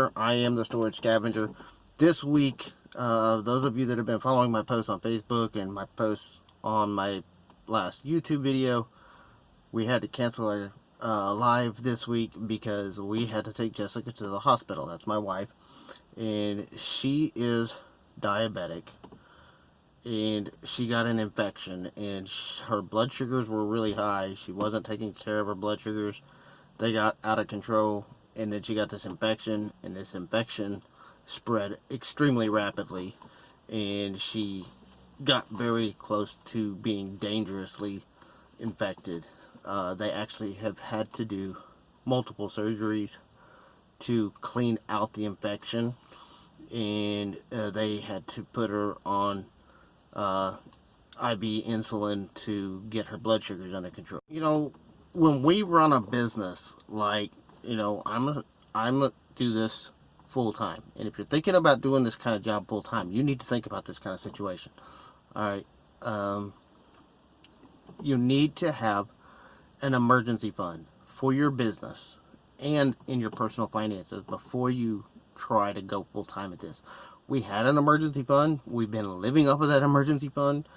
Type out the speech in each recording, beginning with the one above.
Disclaimer, I am the storage scavenger. This week, those of you that have been following my posts on Facebook and my posts on my last YouTube video, we had to cancel our live this week because we had to take Jessica to the hospital. That's my wife. And she is diabetic. And she got an infection. And her blood sugars were really high. She wasn't taking care of her blood sugars. They got out of control. And then she got this infection. And this infection spread extremely rapidly. And she got very close to being dangerously infected. They actually have had to do multiple surgeries to clean out the infection, and they had to put her on IV insulin to get her blood sugars under control. You know, when we run a business, like, you know, I'm a do this full time, and if you're thinking about doing this kind of job full time, you need to think about this kind of situation. All right, you need to have an emergency fund for your business and in your personal finances before you try to go full-time at this. We had an emergency fund. We've been living off of that emergency fund,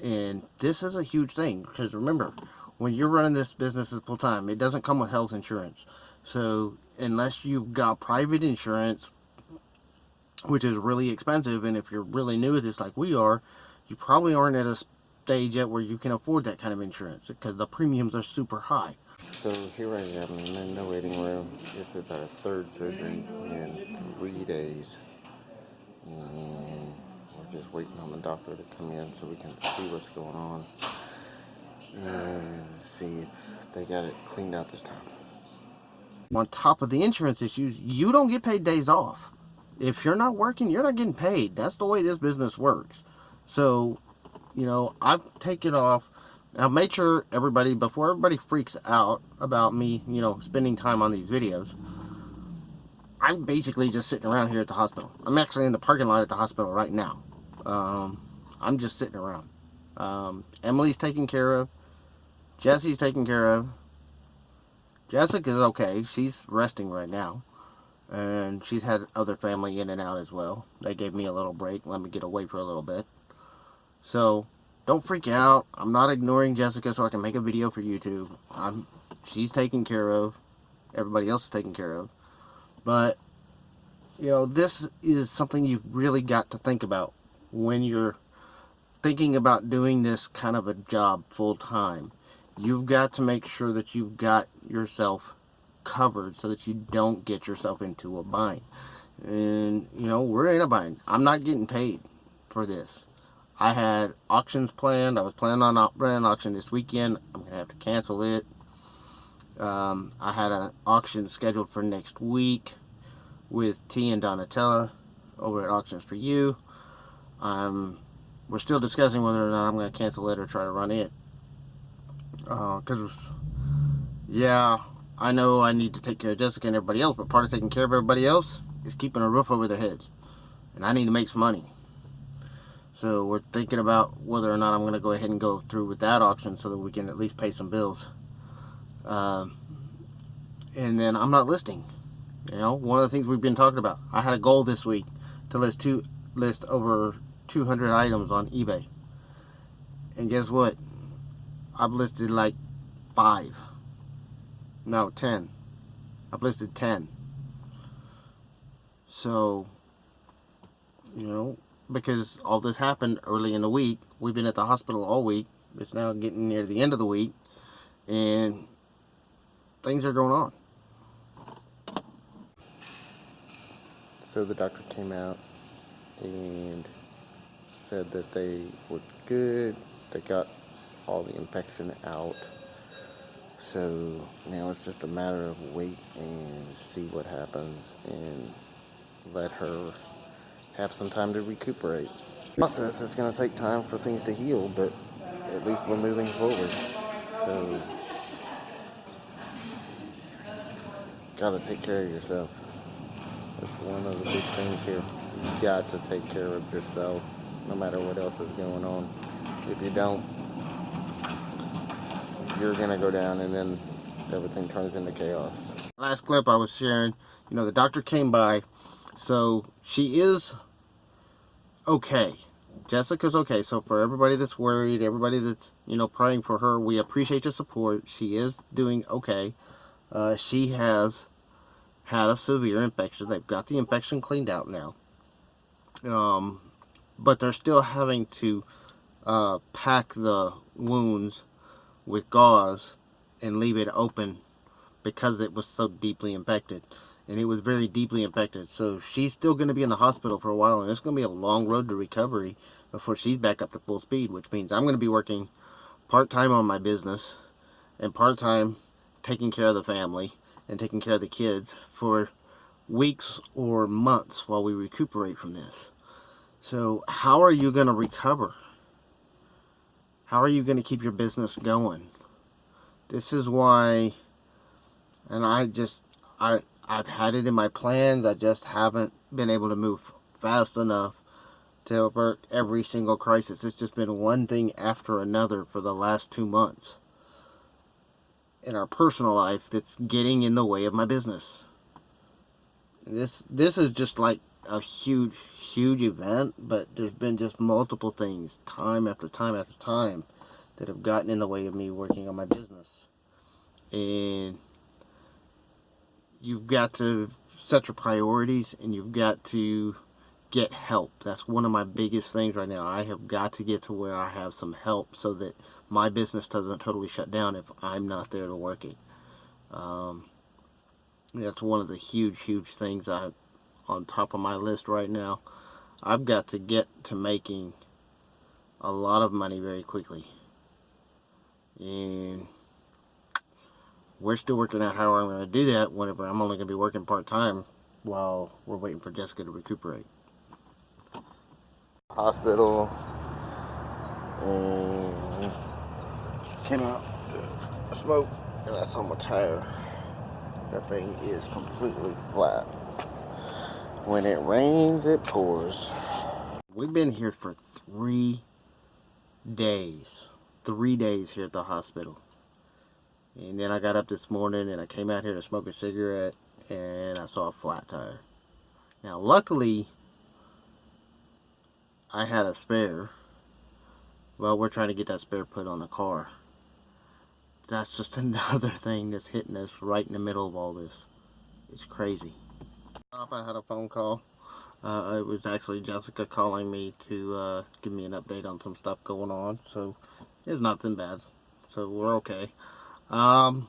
and this is a huge thing because remember, when you're running this business as full-time, it doesn't come with health insurance. So unless you've got private insurance, which is really expensive, and if you're really new at this like we are, you probably aren't at a stage yet where you can afford that kind of insurance because the premiums are super high. So here I am in the waiting room. This is our third surgery in 3 days, and we're just waiting on the doctor to come in so we can see what's going on and see if they got it cleaned out this time. On top of the insurance issues, you don't get paid days off. If you're not working, you're not getting paid. That's the way this business works. So, you know, I've taken off. I've made sure everybody, before everybody freaks out about me, you know, spending time on these videos, I'm basically just sitting around here at the hospital. I'm actually in the parking lot at the hospital right now. I'm just sitting around. Emily's taken care of. Jesse's taken care of. Jessica's okay. She's resting right now. And she's had other family in and out as well. They gave me a little break, let me get away for a little bit. So, don't freak out. I'm not ignoring Jessica so I can make a video for YouTube. She's taken care of. Everybody else is taken care of. But, you know, this is something you've really got to think about when you're thinking about doing this kind of a job full time. You've got to make sure that you've got yourself covered so that you don't get yourself into a bind. And, you know, we're in a bind. I'm not getting paid for this. I had auctions planned. I was planning on running an auction this weekend. I'm going to have to cancel it. I had an auction scheduled for next week with T and Donatella over at Auctions for You. We're still discussing whether or not I'm going to cancel it or try to run it. Because, yeah, I know I need to take care of Jessica and everybody else, but part of taking care of everybody else is keeping a roof over their heads. And I need to make some money. So we're thinking about whether or not I'm going to go ahead and go through with that auction so that we can at least pay some bills. And then I'm not listing. You know, one of the things we've been talking about. I had a goal this week to list over 200 items on eBay. And guess what? I've listed like 5. No, 10. I've listed 10. So, you know, because all this happened early in the week. We've been at the hospital all week. It's now getting near the end of the week. And things are going on. So the doctor came out and said that they were good. They got all the infection out. So now it's just a matter of wait and see what happens and let her have some time to recuperate. Process is going to take time for things to heal, but at least we're moving forward. So, gotta take care of yourself. That's one of the big things here. You got to take care of yourself, no matter what else is going on. If you don't, you're gonna go down, and then everything turns into chaos. Last clip I was sharing, the doctor came by, so she is okay. Jessica's okay. So for everybody that's worried, everybody that's praying for her, we appreciate your support. She is doing okay. She has had a severe infection. They've got the infection cleaned out now, but they're still having to pack the wounds with gauze and leave it open because it was so deeply infected. And it was very deeply infected. So she's still going to be in the hospital for a while, and it's going to be a long road to recovery before she's back up to full speed, which means I'm going to be working part-time on my business and part-time taking care of the family and taking care of the kids for weeks or months while we recuperate from this. So how are you going to recover? How are you going to keep your business going? This is why, and I've had it in my plans. I just haven't been able to move fast enough to avert every single crisis. It's just been one thing after another for the last 2 months in our personal life that's getting in the way of my business. This is just like a huge event, but there's been just multiple things, time after time after time, that have gotten in the way of me working on my business. And you've got to set your priorities, and you've got to get help. That's one of my biggest things right now. I have got to get to where I have some help so that my business doesn't totally shut down if I'm not there to work it. That's one of the huge things on top of my list right now. I've got to get to making a lot of money very quickly. And we're still working out how I'm going to do that whenever I'm only going to be working part-time while we're waiting for Jessica to recuperate. Hospital, and came out to smoke, and I saw my tire. That thing is completely flat. When it rains, it pours. We've been here for 3 days. 3 days here at the hospital. And then I got up this morning and I came out here to smoke a cigarette and I saw a flat tire. Now, luckily, I had a spare. Well, we're trying to get that spare put on the car. That's just another thing that's hitting us right in the middle of all this. It's crazy. I had a phone call. It was actually Jessica calling me to give me an update on some stuff going on. So it's nothing bad. So we're okay. But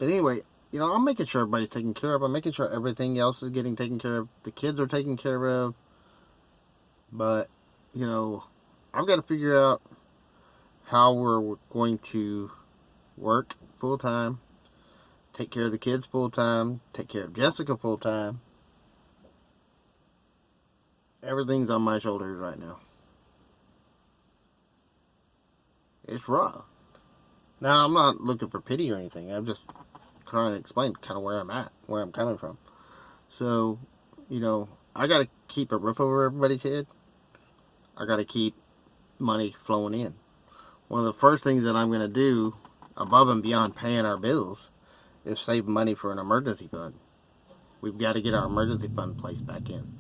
anyway, I'm making sure everybody's taken care of. I'm making sure everything else is getting taken care of. The kids are taken care of. But, I've got to figure out how we're going to work full time, take care of the kids full time, take care of Jessica full time. Everything's on my shoulders right now. It's rough. Now, I'm not looking for pity or anything. I'm just trying to explain kind of where I'm at, where I'm coming from. So, I got to keep a roof over everybody's head. I got to keep money flowing in. One of the first things that I'm going to do, above and beyond paying our bills, is save money for an emergency fund. We've got to get our emergency fund placed back in.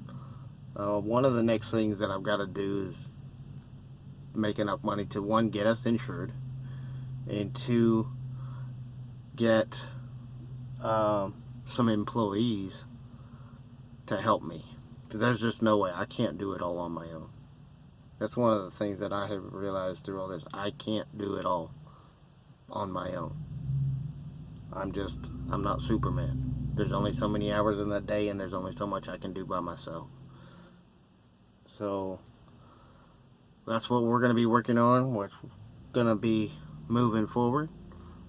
One of the next things that I've got to do is make enough money to, one, get us insured, and two, get some employees to help me. There's just no way. I can't do it all on my own. That's one of the things that I have realized through all this. I can't do it all on my own. I'm not Superman. There's only so many hours in the day, and there's only so much I can do by myself. So that's what we're going to be working on. We're going to be moving forward.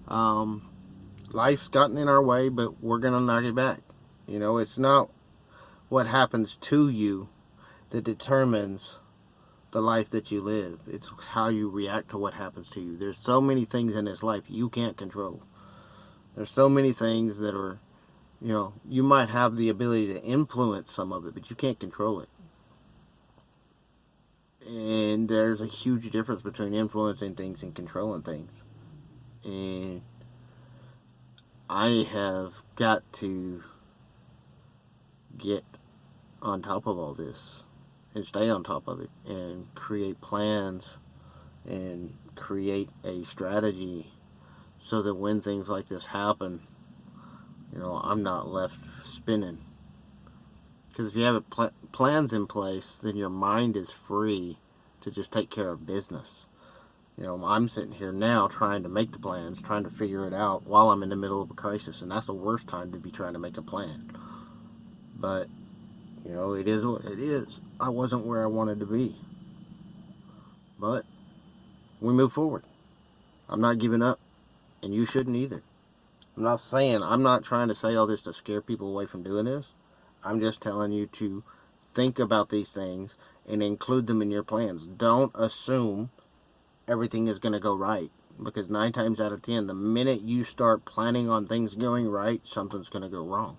Life's gotten in our way, but we're going to knock it back. It's not what happens to you that determines the life that you live. It's how you react to what happens to you. There's so many things in this life you can't control. There's so many things that are, you might have the ability to influence some of it, but you can't control it. And there's a huge difference between influencing things and controlling things. And I have got to get on top of all this and stay on top of it and create plans and create a strategy so that when things like this happen, I'm not left spinning. Because if you have plans in place, then your mind is free to just take care of business. I'm sitting here now trying to make the plans, trying to figure it out while I'm in the middle of a crisis, and that's the worst time to be trying to make a plan. But, it is what it is. I wasn't where I wanted to be. But we move forward. I'm not giving up, and you shouldn't either. I'm not trying to say all this to scare people away from doing this. I'm just telling you to think about these things and include them in your plans. Don't assume everything is going to go right, because 9 times out of 10, the minute you start planning on things going right, something's going to go wrong.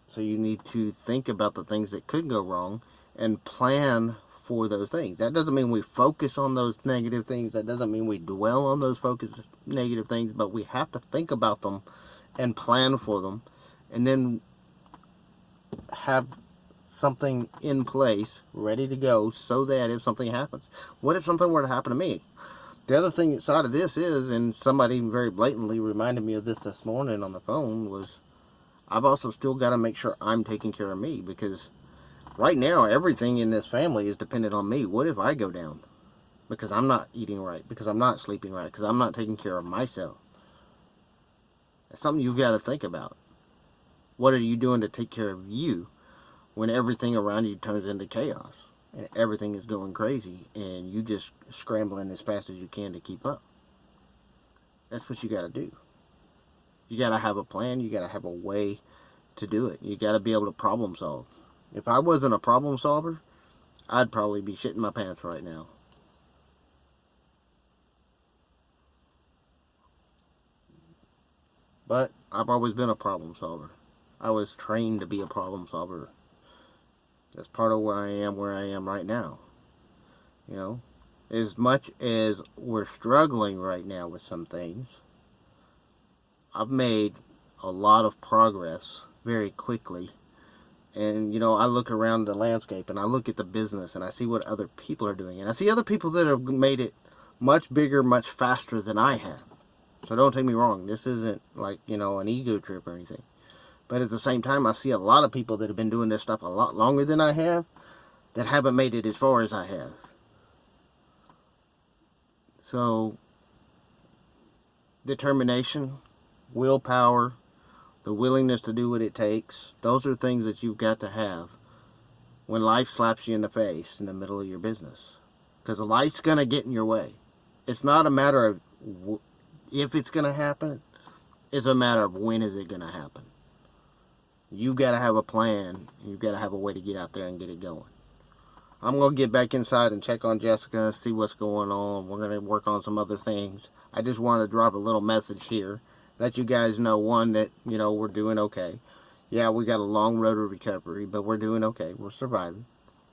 So you need to think about the things that could go wrong and plan for those things. That doesn't mean we focus on those negative things. That doesn't mean we dwell on those negative things, but we have to think about them and plan for them, and then have something in place ready to go so that if something happens. What if something were to happen to me? The other thing inside of this is, and somebody very blatantly reminded me of this morning on the phone, was I've also still got to make sure I'm taking care of me, because right now everything in this family is dependent on me. What if I go down? Because I'm not eating right, because I'm not sleeping right, because I'm not taking care of myself. It's something you've got to think about. What are you doing to take care of you when everything around you turns into chaos and everything is going crazy and you just scrambling as fast as you can to keep up? That's what you got to do. You got to have a plan. You got to have a way to do it. You got to be able to problem solve. If I wasn't a problem solver, I'd probably be shitting my pants right now. But I've always been a problem solver. I was trained to be a problem solver. That's part of where I am right now. As much as we're struggling right now with some things, I've made a lot of progress very quickly. And, I look around the landscape and I look at the business and I see what other people are doing. And I see other people that have made it much bigger, much faster than I have. So don't take me wrong. This isn't like, an ego trip or anything. But at the same time, I see a lot of people that have been doing this stuff a lot longer than I have that haven't made it as far as I have. So, determination, willpower, the willingness to do what it takes, those are things that you've got to have when life slaps you in the face in the middle of your business. Because life's going to get in your way. It's not a matter of if it's going to happen. It's a matter of when is it going to happen. You've got to have a plan. You've got to have a way to get out there and get it going. I'm going to get back inside and check on Jessica, see what's going on. We're going to work on some other things. I just want to drop a little message here. Let you guys know, one, that, we're doing okay. Yeah, we got a long road of recovery, but we're doing okay. We're surviving.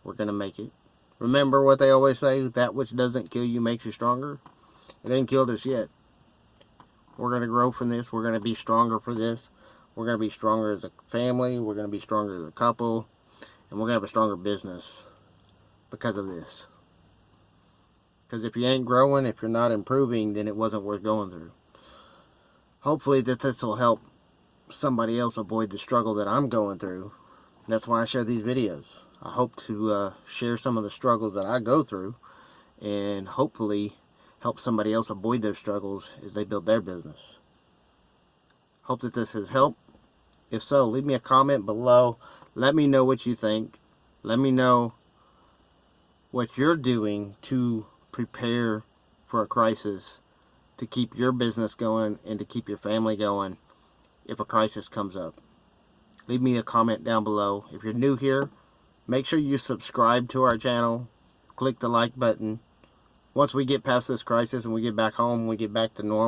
We're going to make it. Remember what they always say, that which doesn't kill you makes you stronger? It ain't killed us yet. We're going to grow from this. We're going to be stronger for this. We're going to be stronger as a family. We're going to be stronger as a couple. And we're going to have a stronger business because of this. Because if you ain't growing, if you're not improving, then it wasn't worth going through. Hopefully this will help somebody else avoid the struggle that I'm going through. That's why I share these videos. I hope to share some of the struggles that I go through and hopefully help somebody else avoid those struggles as they build their business. Hope that this has helped. If so, leave me a comment below. Let me know what you think. Let me know what you're doing to prepare for a crisis, to keep your business going and to keep your family going if a crisis comes up. Leave me a comment down below. If you're new here, make sure you subscribe to our channel. Click the like button. Once we get past this crisis and we get back home, we get back to normal,